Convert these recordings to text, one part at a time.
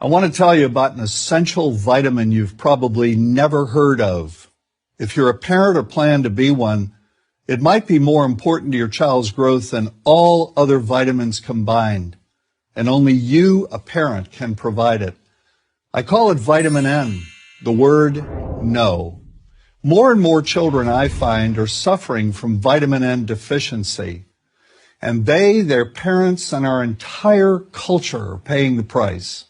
I want to tell you about an essential vitamin you've probably never heard of. If you're a parent or plan to be one, it might be more important to your child's growth than all other vitamins combined, and only you, a parent, can provide it. I call it vitamin N, the word no. More and more children, I find, are suffering from vitamin N deficiency, and they, their parents, and our entire culture are paying the price.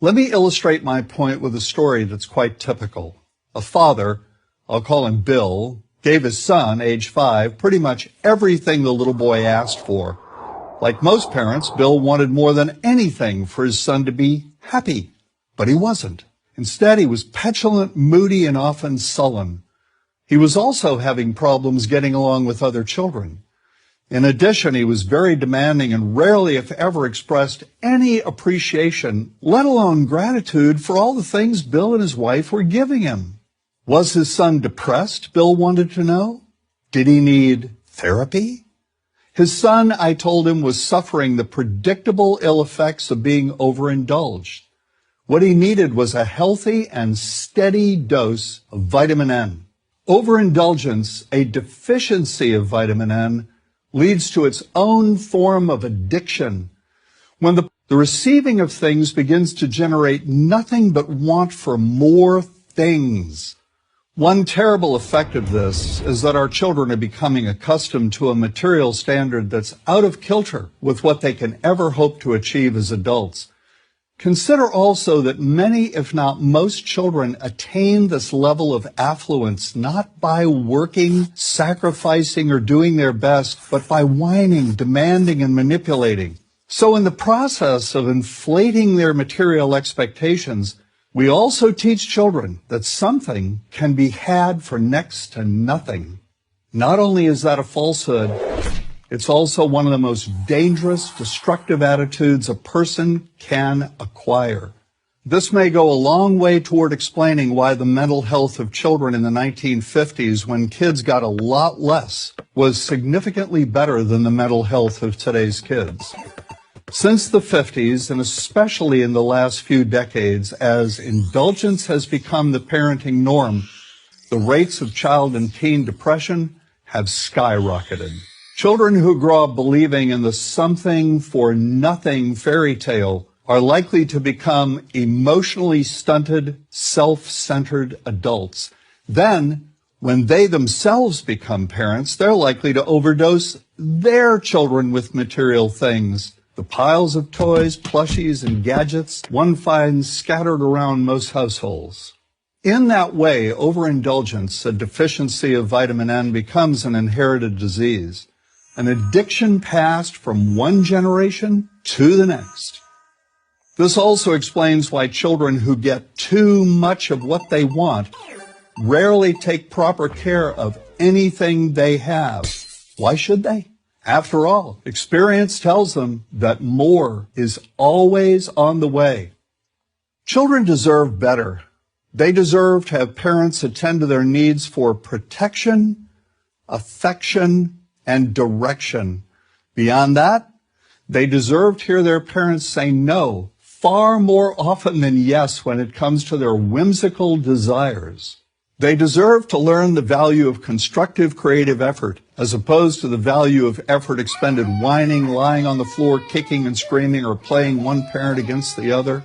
Let me illustrate my point with a story that's quite typical. A father, I'll call him Bill, gave his son, age 5, pretty much everything the little boy asked for. Like most parents, Bill wanted more than anything for his son to be happy, but he wasn't. Instead, he was petulant, moody, and often sullen. He was also having problems getting along with other children. In addition, he was very demanding and rarely, if ever, expressed any appreciation, let alone gratitude, for all the things Bill and his wife were giving him. Was his son depressed, Bill wanted to know? Did he need therapy? His son, I told him, was suffering the predictable ill effects of being overindulged. What he needed was a healthy and steady dose of vitamin N. Overindulgence, a deficiency of vitamin N, leads to its own form of addiction. When the receiving of things begins to generate nothing but want for more things. One terrible effect of this is that our children are becoming accustomed to a material standard that's out of kilter with what they can ever hope to achieve as adults. Consider also that many, if not most, children attain this level of affluence not by working, sacrificing, or doing their best, but by whining, demanding, and manipulating. So in the process of inflating their material expectations, we also teach children that something can be had for next to nothing. Not only is that a falsehood, it's also one of the most dangerous, destructive attitudes a person can acquire. This may go a long way toward explaining why the mental health of children in the 1950s, when kids got a lot less, was significantly better than the mental health of today's kids. Since the 50s, and especially in the last few decades, as indulgence has become the parenting norm, the rates of child and teen depression have skyrocketed. Children who grow up believing in the something-for-nothing fairy tale are likely to become emotionally stunted, self-centered adults. Then, when they themselves become parents, they're likely to overdose their children with material things. The piles of toys, plushies, and gadgets one finds scattered around most households. In that way, overindulgence, a deficiency of vitamin N, becomes an inherited disease. An addiction passed from one generation to the next. This also explains why children who get too much of what they want rarely take proper care of anything they have. Why should they? After all, experience tells them that more is always on the way. Children deserve better. They deserve to have parents attend to their needs for protection, affection, and direction. Beyond that, they deserve to hear their parents say no far more often than yes when it comes to their whimsical desires. They deserve to learn the value of constructive creative effort as opposed to the value of effort expended whining, lying on the floor, kicking and screaming, or playing one parent against the other.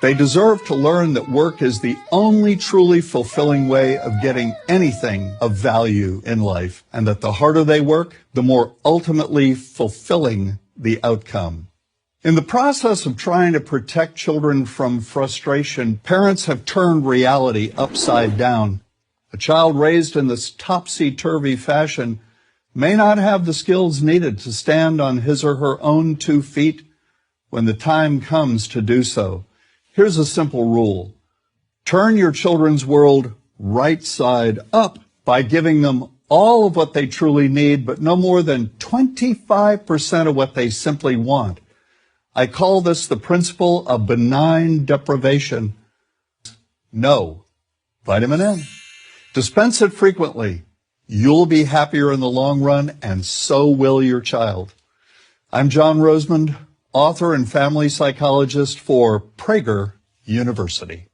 They deserve to learn that work is the only truly fulfilling way of getting anything of value in life, and that the harder they work, the more ultimately fulfilling the outcome. In the process of trying to protect children from frustration, parents have turned reality upside down. A child raised in this topsy-turvy fashion may not have the skills needed to stand on his or her own 2 feet when the time comes to do so. Here's a simple rule. Turn your children's world right side up by giving them all of what they truly need, but no more than 25% of what they simply want. I call this the principle of benign deprivation. No. Vitamin N. Dispense it frequently. You'll be happier in the long run, and so will your child. I'm John Rosemond, author and family psychologist for Prager University.